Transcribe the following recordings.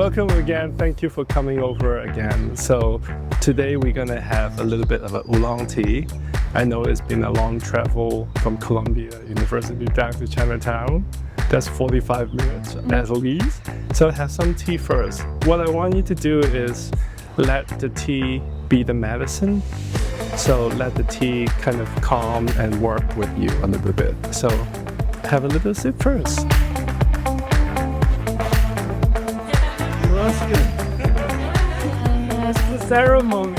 welcome again. Thank you for coming over again. So today we're gonna have a little bit of a oolong tea. I know it's been a long travel from Columbia University down to Chinatown. That's 45 minutes at least. So have some tea first. What I want you to do is let the tea be the medicine. So let the tea kind of calm and work with you a little bit. So have a little sip first. That's the ceremony.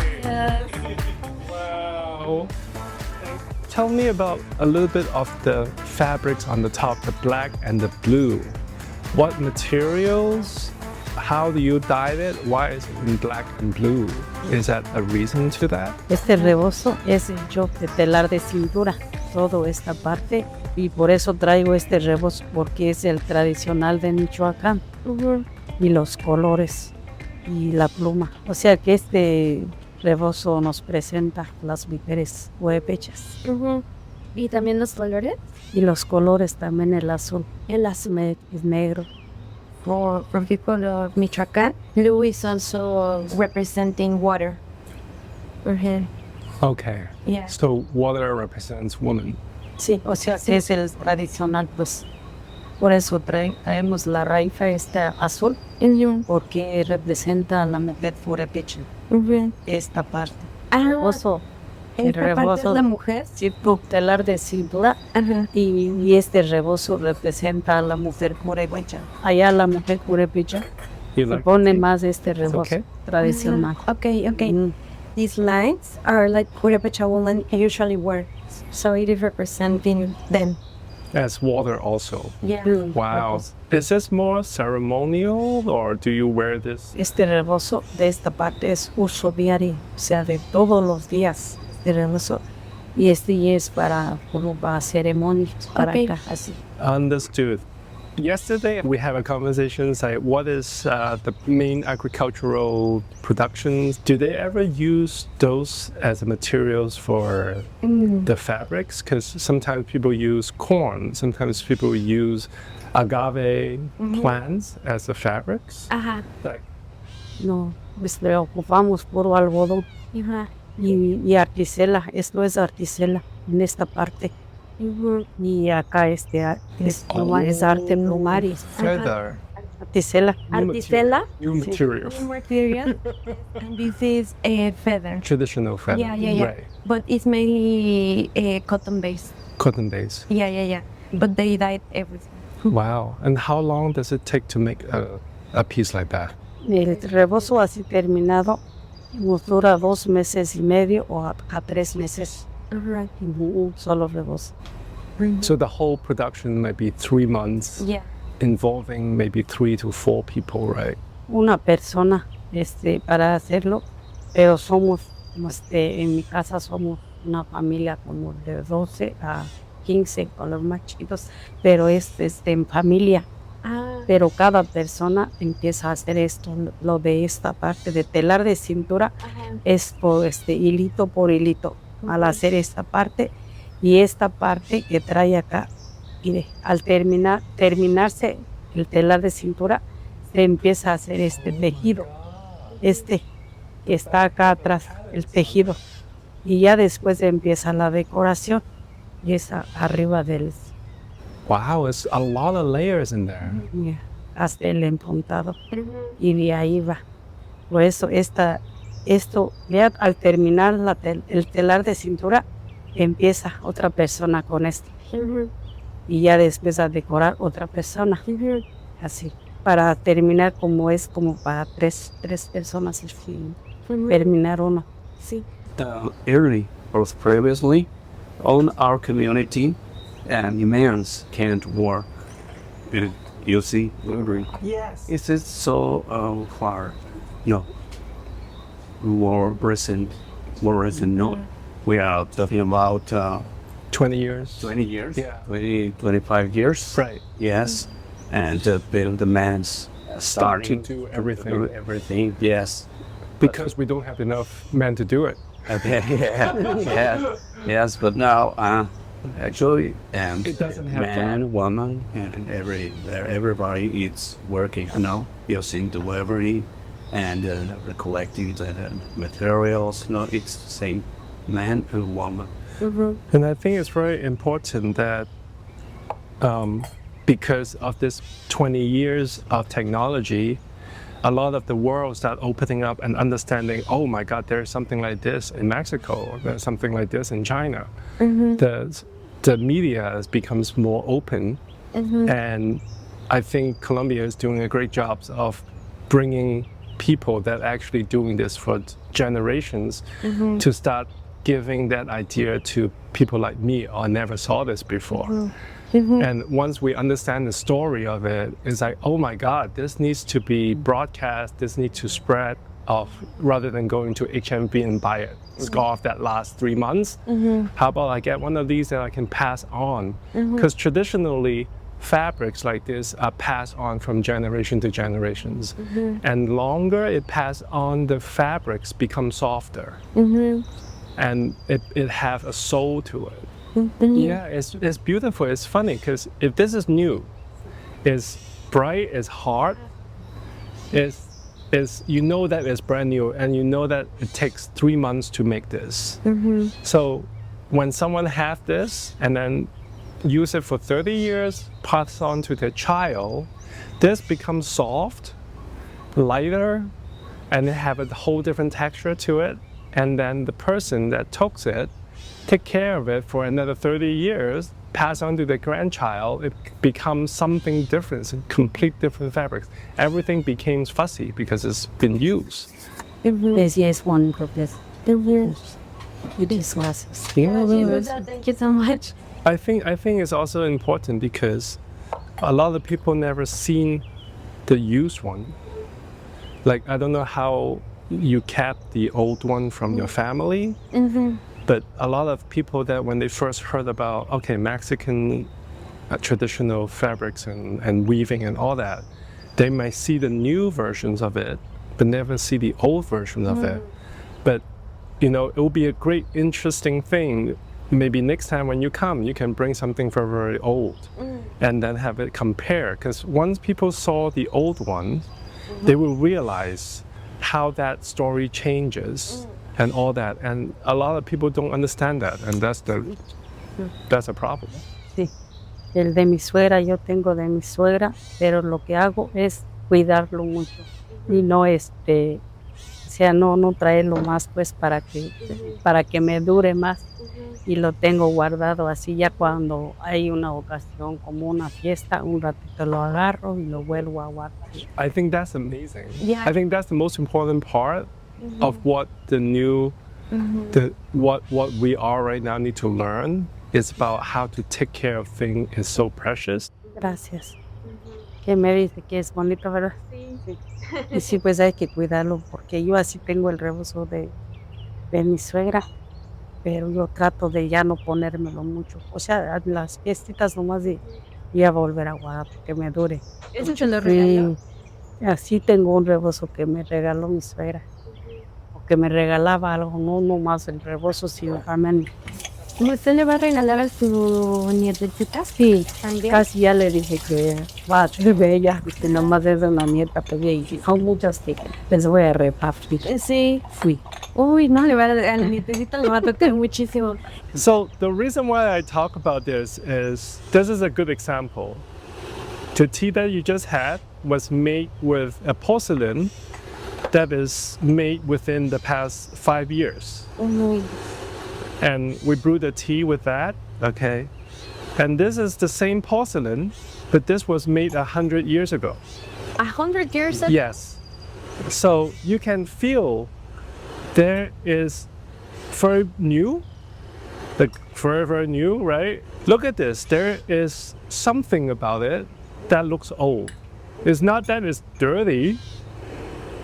Wow. Tell me about a little bit of the fabrics on the top, the black and the blue. What materials? How do you dye it? Why is it in black and blue? Is that a reason to that? Este rebozo es hecho de telar de cintura, toda esta parte, y por eso traigo este rebozo, porque es el tradicional de Michoacán, y los colores y la pluma. O sea que este rebozo nos presenta las mujeres huepechas. ¿Y también los colores? Y los colores también, el azul, es negro. For people of Michoacán, blue is also representing water. Okay. Yeah. So water represents woman. Sí, o sea, es el tradicional, pues. Por eso traemos la raíz esta azul, porque representa a la mujer purépecha. Esta parte. Rebozo. El ¿Esta parte es la mujer? Sí, telar de cintura. Y este rebozo representa a la mujer purépecha. Allá la mujer purépecha You se like pone tea? más este rebozo Okay. tradicional. Okay. These lines are like Purepecha women usually wear, so it is representing them. As water also. Yeah. Wow. Is this more ceremonial or do you wear this? Este rebozo de esta parte es uso diario, o sea, de todos los días. Este rebozo. Y este es para ceremonias, para Okay. acá, así. Understood. Yesterday we had a conversation like what is the main agricultural productions? Do they ever use those as materials for the fabrics? Because sometimes people use corn, sometimes people use agave plants as the fabrics. Ajá. Like, No, pues le ocupamos puro algodón y articela. Esto es articela en esta parte. Y acá es arte plumario. feather. Articela. Articela. New material. New material. And this is a feather. Traditional feather. Yeah. Right. But it's mainly cotton based. Cotton base. Yeah. But they dyed everything. Wow. And how long does it take to make a piece like that? El rebozo así terminado nos dura 2 meses y medio o a 3 meses. Right. Un solo rebozo. So the whole production might be 3 months, Yeah. involving maybe 3 to 4 people, right? Una persona para hacerlo, pero somos, en mi casa somos una familia como de 12 a 15 con los más chiquitos, pero es en familia. Pero cada persona empieza a hacer esto, lo de esta parte de telar de cintura es por hilito por hilito. Al hacer esta parte y esta parte que trae acá, mire, al terminarse el telar de cintura, se empieza a hacer este tejido, que está acá atrás, el tejido, y ya después empieza la decoración y es arriba del Wow, it's a lot of layers in there. hasta el empuntado y de ahí va. Por eso esto ya al terminar el telar de cintura empieza otra persona con esto y ya después a decorar otra persona así para terminar como para tres personas terminar uno. Sí. The early or previously on our community and immigrants can't work. You see, Yes. is it so far? No. More recent. No. We are talking about 20 years. 20 years. Yeah. 25 years. Right. Yes. And build the man's To starting do everything. everything. Yes. Because we don't have enough men to do it. Okay, yes, but now actually, and It doesn't have man, woman, and everybody is working, using delivery and collecting the materials. It's the same man and woman. And I think it's very important that because of this 20 years of technology, a lot of the world start opening up and understanding, oh my God, there's something like this in Mexico, or there's something like this in China. The media becomes more open, and I think Colombia is doing a great job of bringing people that actually doing this for generations to start giving that idea to people like me. I never saw this before. And once we understand the story of it, it's like, oh my God, this needs to be broadcast, this needs to spread off rather than going to HMV and buy a scarf that lasts 3 months. How about I get one of these that I can pass on? Because traditionally, fabrics like this are passed on from generation to generations. And longer it passes on, the fabrics become softer. And it have a soul to it. Yeah, it's beautiful. It's funny because if this is new, it's bright, it's hard, you know that it's brand new, and you know that it takes 3 months to make this. So when someone has this and then use it for 30 years, pass on to their child, this becomes soft, lighter, and it have a whole different texture to it. And then the person that took it, take care of it for another 30 years, pass on to the grandchild, it becomes something different, it's a complete different fabrics. Everything became fuzzy because it's been used. Yes, one purpose. It is glasses. Thank you so much. I think it's also important because a lot of people never seen the used one. Like, I don't know how you kept the old one from your family, but a lot of people that when they first heard about, okay, Mexican traditional fabrics and weaving and all that, they might see the new versions of it, but never see the old version of it. But, it will be a great, interesting thing. Maybe next time when you come, you can bring something very, very old and then have it compare. Because once people saw the old one, they will realize how that story changes and all that. And a lot of people don't understand that, and that's a problem. Sí. El de mi suegra, yo tengo de mi suegra, pero lo que hago es cuidarlo mucho y no no traerlo más pues para que me dure más, y lo tengo guardado así. Ya cuando hay una ocasión como una fiesta, un ratito lo agarro y lo vuelvo a guardar. I think that's amazing. Yeah. I think that's the most important part of what the new, what we are right now need to learn is about how to take care of things is so precious. Gracias. Que me dice que es bonito, ¿verdad? Sí. Y sí, pues hay que cuidarlo, porque yo así tengo el rebozo de mi suegra, pero yo trato de ya no ponérmelo mucho. O sea, las fiestitas nomás de ya volver a guardar, porque me dure. Eso se lo regaló. Sí, así tengo un rebozo que me regaló mi suegra, o que me regalaba algo, no nomás el rebozo, sino también. ¿Usted le va a regalar a su nietecita? Sí, ¿También? casi ya le dije que va a ser bella, que nomás es de una nieta, pero son muchas que les voy a repartir. Sí. Fui. Uy, no, a la nietecita le va a tocar muchísimo. So the reason why I talk about this is a good example. The tea that you just had was made with a porcelain that is made within the past 5 years. And we brewed the tea with that, okay? And this is the same porcelain, but this was made 100 years ago. 100 years ago? Yes. So you can feel there is very new, like very, very new, right? Look at this, there is something about it that looks old. It's not that it's dirty,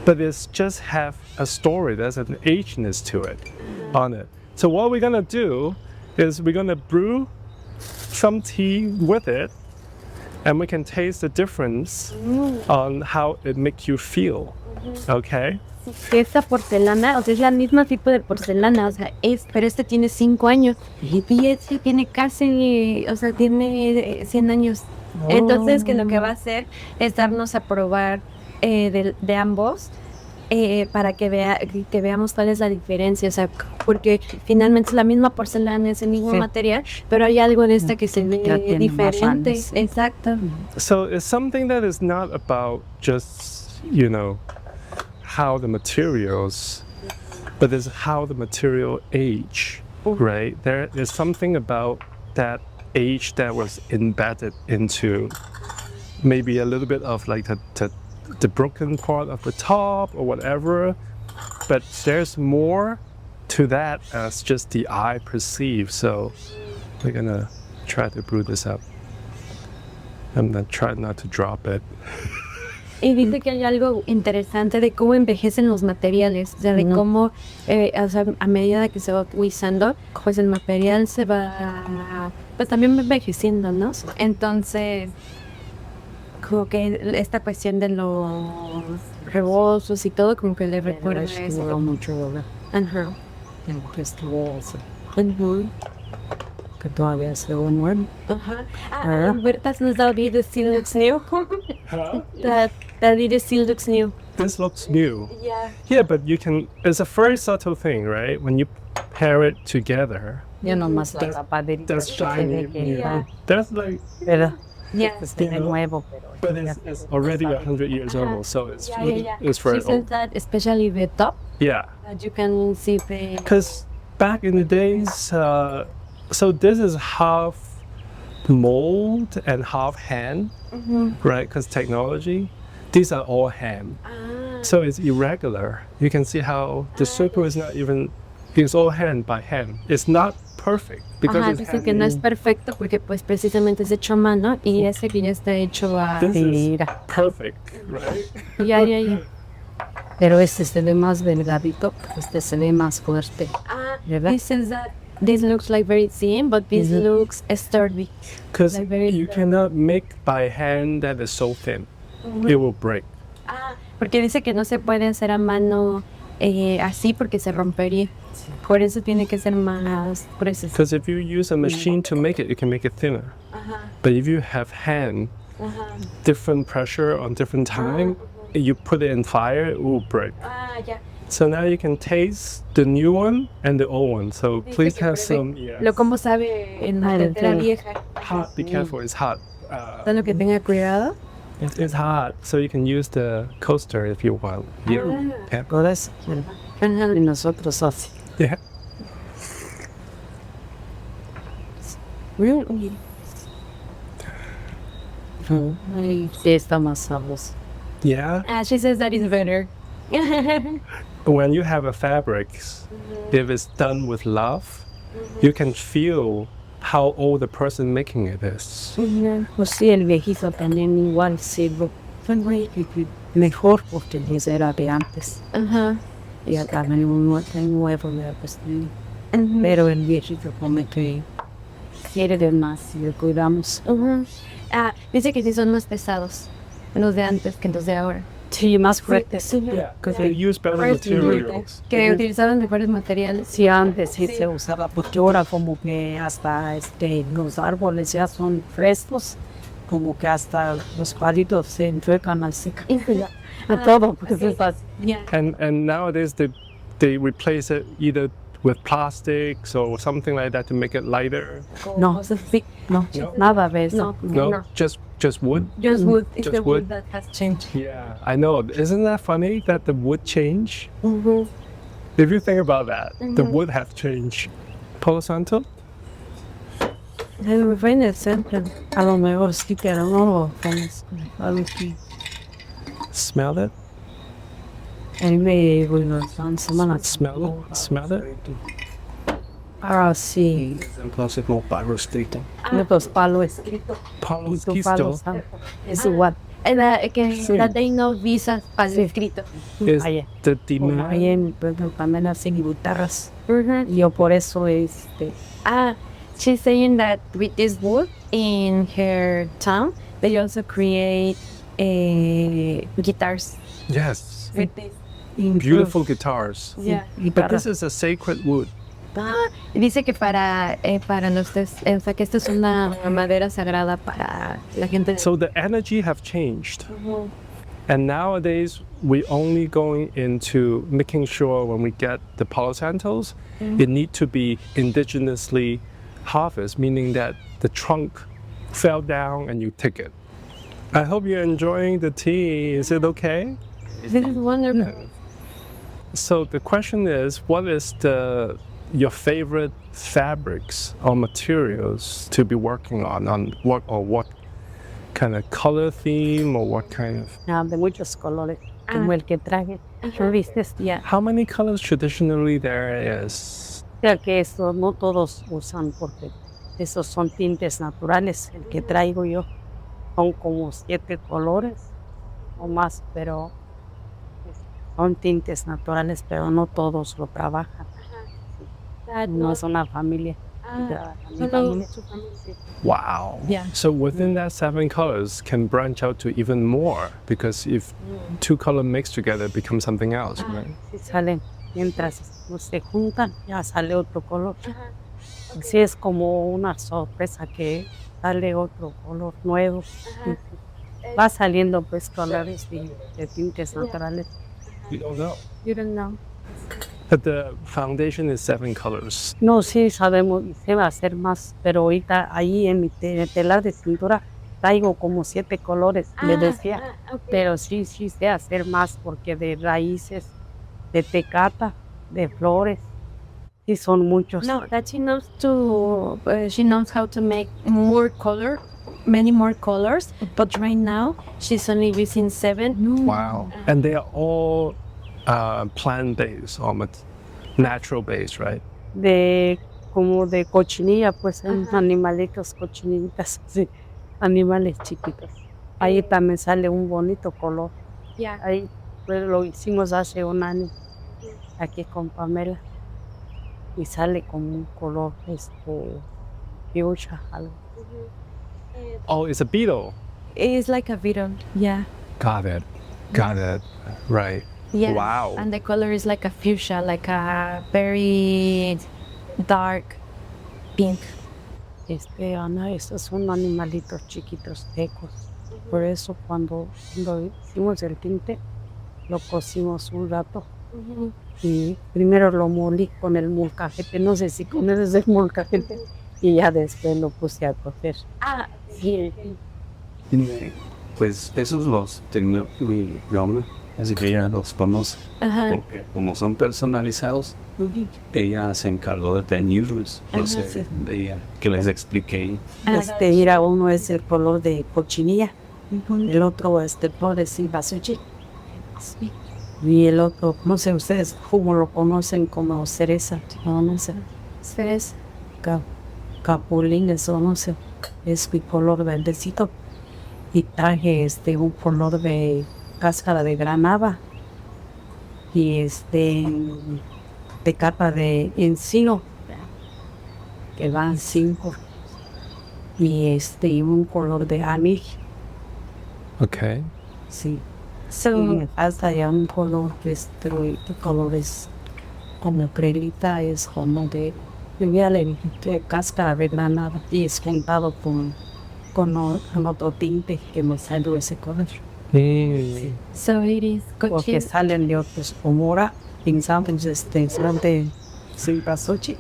but it's just have a story, there's an ageness to it, on it. So what we're gonna do is we're gonna brew some tea with it, and we can taste the difference on how it makes you feel, okay? que esta porcelana, o sea, es la misma tipo de porcelana, o sea, pero este tiene 5 años y este tiene casi, o sea, tiene 100 años. Entonces, que lo que va a hacer es darnos a probar de ambos para que veamos cuál es la diferencia, o sea, porque finalmente es la misma porcelana, es el mismo material, pero hay algo en esta que se ve diferente. Exacto. So it's something that is not about just, you know, how the materials, but it's how the material age, right? There is something about that age that was embedded into maybe a little bit of like the broken part of the top or whatever, but there's more to that as just the eye perceives. So we're gonna try to brew this up. I'm gonna try not to drop it. Y dice que hay algo interesante de cómo envejecen los materiales, o sea, de cómo o sea, a medida que se va utilizando, pues el material se va, pues también va envejeciendo, ¿no? Entonces, como que esta cuestión de los rebosos y todo, como que le recuerda eso. Ajá. Que todavía se mueve. Ajá. Bertas nos da vida still looks new. That it still looks new. This looks new. Yeah. Yeah, but you can, it's a very subtle thing, right? When you pair it together, Ya nomás la tapaderita. that's shiny. Yeah. That's like, Pero Yeah. este de nuevo. but it's already 100 years old, so it's it's She very says old. that especially the top, Yeah, that you can see the. because back in the days, so this is half mold and half hand, right? Because technology, these are all hand. So it's irregular. You can see how the circle is not even, it's all hand by hand. It's not perfect because Ajá, it's dice que no es perfecto porque pues precisamente es hecho a mano y ese que ya está hecho a... This is Mira. perfect, right? Ya. Pero este se ve más delgadito, este se ve más fuerte. ¿Verdad? He says that this looks like very thin, but this looks sturdy. Because Like very you cannot make by hand that is so thin. It will break. Porque dice que no se puede hacer a mano así porque se rompería. Por eso tiene que ser más grueso. Because if you use a machine to make it, you can make it thinner. But if you have hand, different pressure on different time, you put it in fire, it will break. Ya. So now you can taste the new one and the old one. So please have some. Yeah. Lo como sabe en la tetera vieja. Hot. Be careful. It's hot. Todo lo que tenga cuidado. It's hot. So you can use the coaster if you want. Yeah. Todo eso. Y nosotros así. Yeah. Ay, sí, está más sabroso. Yeah. She says that is better. When you have a fabric, if it's done with love, you can feel how old the person making it is. Pues sí, el viejito también igual sí, mejor porque ese era de antes. Ajá. Y acá tenemos un nuevo de pues, pero el viejito come que quiere de más y lo cuidamos. Dice que sí son más pesados los de antes que los de ahora. Sí, más fuertes. Yeah. Because they use better materials. Que utilizaban mejores materiales. Sí, antes sí se usaba, porque ahora como que hasta los árboles ya son frescos, como que hasta los palitos se entregan al secar. A todo, pues es así. Yeah. And nowadays they replace it either with plastics or something like that to make it lighter. No, no, nada de eso. No, just wood. Just wood. It's Just the wood. wood that has changed. Yeah, I know. Isn't that funny that the wood change? If you think about that, the wood have changed. Palo Santo? Me fue en el centro. A lo mejor sí que no algo así. Smell it? Él me bueno, son semanas. Smell it? Smell it? Ah, sí. And plus it's more biostable. Los palos escritos. Palo Los Quisto palos. Es igual. That they know visas para el escrito. is Ahí. the demand. Ahí en Pueblo también hacen guitarras. Yo por eso She's saying that with this wood in her town, they also create guitars Yes. with this. beautiful guitars. Yeah. But this is a sacred wood. Dice que para nosotros, o sea, que esta es una madera sagrada para la gente. So the energy have changed. And nowadays, we only going into making sure when we get the Palo Santos, it need to be indigenously harvested, meaning that the trunk fell down and you take it. I hope you're enjoying the tea. Is it okay? This is wonderful. So the question is, what is your favorite fabrics or materials to be working on what kind of color theme or what kind of... De muchos colores, como el que traje. ¿Viste? Yeah. How many colors traditionally there is? O sea que eso no todos usan porque esos son tintes naturales. El que traigo yo son como 7 colores o más, pero son tintes naturales, pero no todos lo trabajan. No es una familia. Mi familia. Wow. Yeah. So within that 7 colors can branch out to even more because if 2 colors mix together, it becomes something else, right? Si salen, mientras no se juntan, ya sale otro color. Así es como una sorpresa que sale otro color nuevo. Va saliendo pues colores de tintes naturales. We don't know. You don't know. But the foundation is 7 colors. No, sí sabemos, se va a hacer más, pero ahorita ahí en mi telar de pintura traigo como 7 colores, le decía. Pero sí sé hacer más porque de raíces, de tecata, de flores, sí son muchos. No, that she knows she knows how to make more color, many more colors, but right now she's only using 7. Wow. And they are all plant-based or natural-based, right? Como de cochinilla, pues animalitos, cochinitas, sí, animales chiquitos. Ahí también sale un bonito color. Yeah. Ahí pues, lo hicimos hace un año, aquí con Pamela. Y sale como un color, fuchsia, algo. Oh, it's a beetle. It's like a beetle. Yeah. Got it. Right. Yeah. Wow. And the color is like a fuchsia, like a very dark pink. Ana, estos son animalitos chiquitos secos. Por eso cuando hicimos el tinte, lo cocimos un rato. Y primero lo molí con el molcajete, no sé si conoces el molcajete, y ya después lo puse a cocer. Sí. Pues esos los tengo mi nombre, así que ya los conozco. Porque como son personalizados, ella se encargó de teñirlos. Entonces, ella que les expliqué. Mira, uno es el color de cochinilla, el otro es el color de cempasúchil. Y el otro, no sé ustedes cómo lo conocen, como cereza, no sé. Cereza. Capulín, eso no sé, es mi color verdecito. Y traje un color de cáscara de granada y de capa de encino, que van 5. Y un color de anís. Okay. Sí. So, Hasta ya un color que el color es como cremita, es como de cáscara de granada y es juntado con otro tinte que me salió ese color. so it is Porque cochino. salen de otros como ahora pensamos de cempasúchil,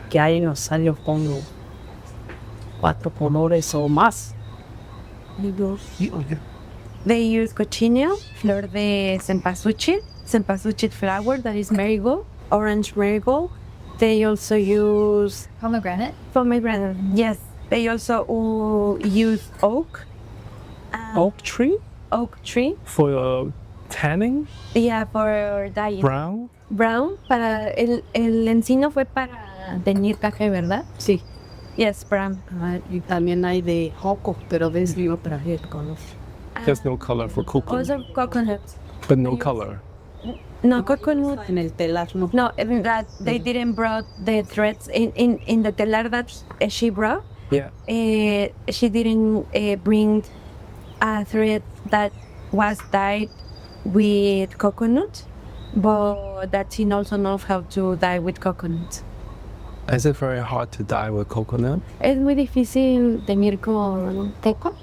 que ahí nos salió con 4 colores o más. They use cochineal, flor de cempasúchil flower, that is marigold, orange marigold. They also use pomegranate, yes. They also use oak Oak tree tree, for tanning, yeah, for dyeing. brown. Para el encino fue para teñir café, ¿verdad? Sí. Yes, brown. Y también hay de joco, pero desde otra el color. There's no color for coconut, Also coconut. but no color. No, coconut. En el telar no. No, that they didn't brought the threads in the telar that she brought. Yeah. She didn't bring a thread that was dyed with coconut. but that she also knows how to dye with coconut. Is it very hard to dye with coconut? Es muy difícil teñir con teco.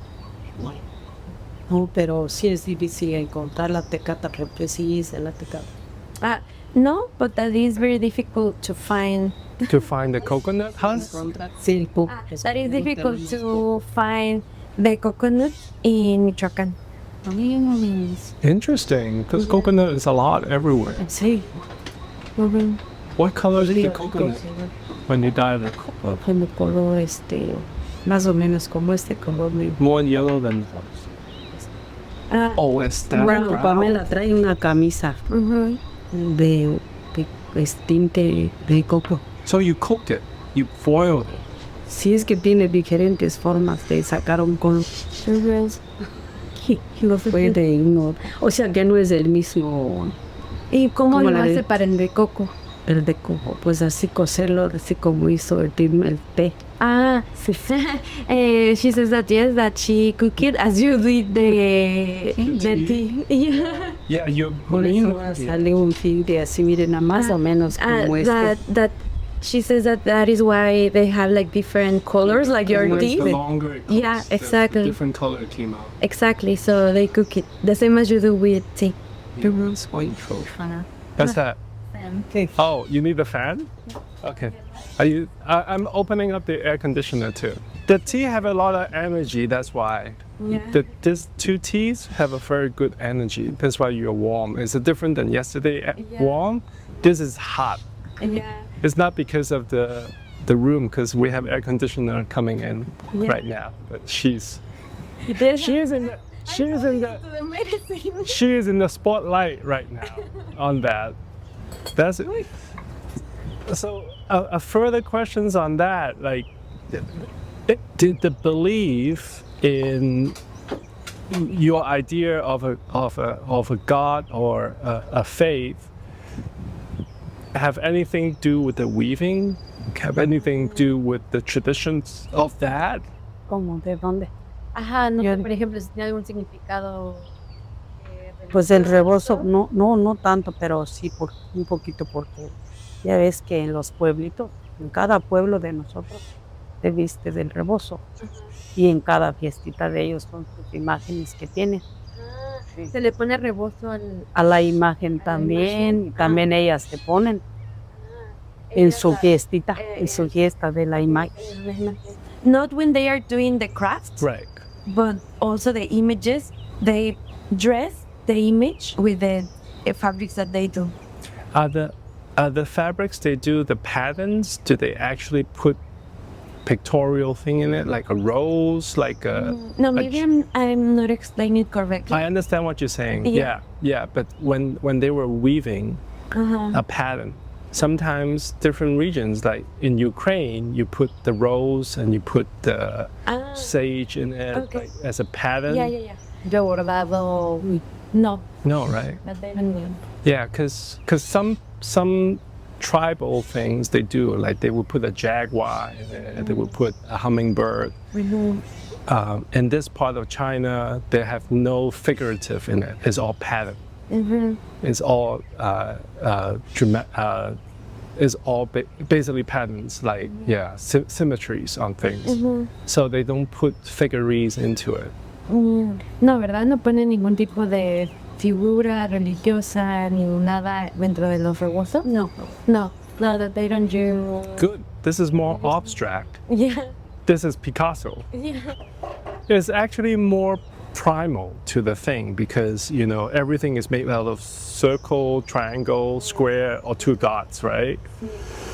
No, pero sí es difícil encontrar la tecata precisa, la tecata. No, but that is very difficult to find. To find the coconut husk? Sí, el pulpo. That is difficult to find the coconut in Michoacán. Interesting, because coconut is a lot everywhere. Sí. What color is the coconut when you dye the coconut? Como color, más o menos como color. More yellow than... Oh, it's that Bueno, brown? Pamela trae una camisa de tinte de coco. So you cooked it, you foiled it. Sí, es que tiene diferentes formas de sacar un color. No puede uno. O sea que no es el mismo. ¿Y cómo ¿Cómo lo la hace de- para el de coco? El de coco, pues así cocerlo, así como hizo el té. Sí. She says that yes, that she cook it as you did the tea. Yeah. Yeah, you... Por eso sale un filtro así, miren, más o menos como that she says that is why they have like different colors, like your The tea. longer it Yeah, cooks, the exactly. different color it came out. Exactly. So they cook it the same as you do with tea. That's that. Oh, you need the fan? Okay. I'm opening up the air conditioner too. The tea have a lot of energy, that's why. Yeah. These two teas have a very good energy. That's why you're warm. Is it different than yesterday warm? This is hot. Yeah. It's not because of the room, because we have air conditioner coming in right now. But she is in the she is in the spotlight right now on that. That's it. So a further questions on that, like, did the belief in your idea of a god or a faith have anything to do with the weaving? Have anything to do with the traditions of that? ¿Cómo? ¿De dónde? Ajá, no sé, por ejemplo, si tiene algún significado. Pues el rebozo, no tanto, pero sí un poquito, porque ya ves que en los pueblitos, en cada pueblo de nosotros, se viste del rebozo. Y en cada fiestita de ellos son sus imágenes que tienen. Se le pone rebozo al. A la imagen también, y también ellas se ponen en su fiestita, en su fiesta de la imagen. Not when they are doing the craft, Right. but also the images. They dress the image with the fabrics that they do. Are the fabrics they do, the patterns, do they actually put pictorial thing in it, like a rose, like a... No, maybe I'm not explaining it correctly. I understand what you're saying. Yeah. Yeah. But when they were weaving a pattern, sometimes different regions, like in Ukraine, you put the rose and you put the sage in it Okay. like, as a pattern. Yeah. Yo bordado. No, No, right? but they don't do. Yeah, because some tribal things they do, like they would put a jaguar in it, they would put a hummingbird. In this part of China, they have no figurative in it. It's all pattern. It's all basically patterns, like symmetries on things. So they don't put figures into it. No, ¿verdad? No ponen ningún tipo de figura religiosa ni nada dentro de los rebozos. No, that they don't do. Good. This is more abstract. Yeah. This is Picasso. It's actually more primal to the thing because, you know, everything is made out of circle, triangle, square, or two dots, right?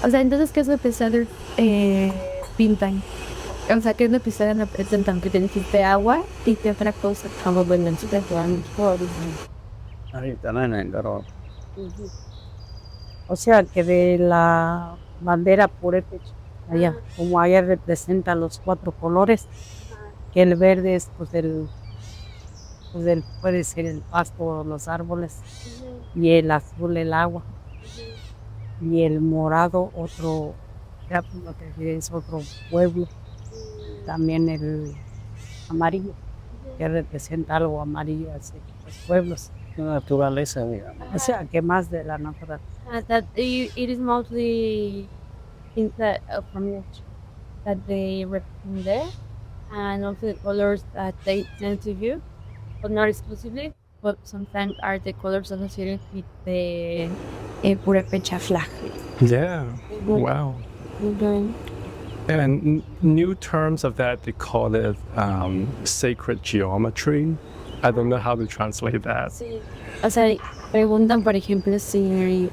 O sea, entonces, ¿qué es lo pesado pintan? O sea, ¿qué es lo pesado representan? Que necesite agua y qué otra cosa. O sea que de la bandera purépecha, allá, como allá representa los 4 colores, que el verde es puede ser el pasto, los árboles, y el azul el agua, y el morado otro, ya como que es otro pueblo, también el amarillo, que representa algo amarillo, así, los pueblos. naturaleza, digamos. O sea, que más de la naturaleza. That it is mostly things that from nature that they represent there, and also the colors that they send to you, but not exclusively. But sometimes are the colors associated with the Purepecha flag. Yeah. Wow. Okay. And new terms of that, they call it sacred geometry. I don't know how to translate that. Sí. O sea, preguntan, por ejemplo, si,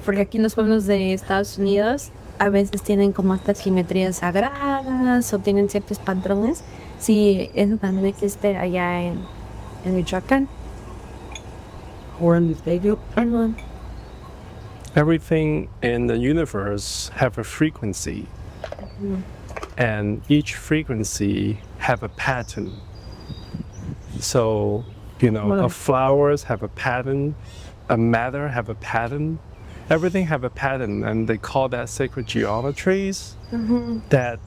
porque aquí en los pueblos de Estados Unidos a veces tienen como estas geometrías sagradas o tienen ciertos patrones. Sí, eso también existe allá en Michoacán. Or in the stadium. Everything in the universe have a frequency, and each frequency have a pattern. So, flowers have a pattern, a matter have a pattern, everything have a pattern, and they call that sacred geometries. That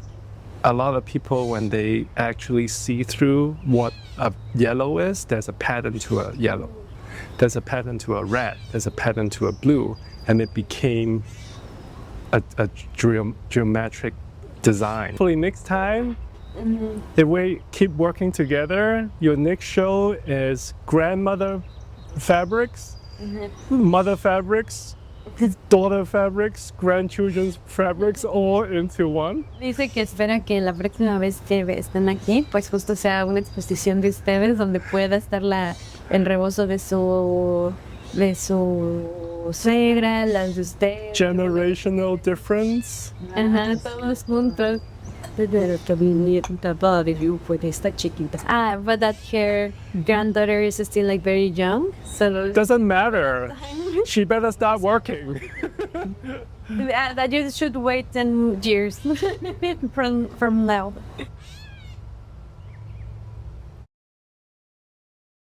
a lot of people, when they actually see through what a yellow is, there's a pattern to a yellow, there's a pattern to a red, there's a pattern to a blue, and it became a geometric design. Hopefully next time, if we keep working together, your next show is grandmother fabrics, mother fabrics, daughter fabrics, grandchildren's fabrics, all into one. Dice que espera que la próxima vez que estén aquí, pues justo sea una exposición de ustedes donde pueda estar el rebozo de su suegra, las de ustedes. Generational difference. Ajá, todos juntos. Pero también trataba de you puede estar chiquita. But that her granddaughter is still like very young, so Doesn't matter. She better start working. that you should wait 10 years from now.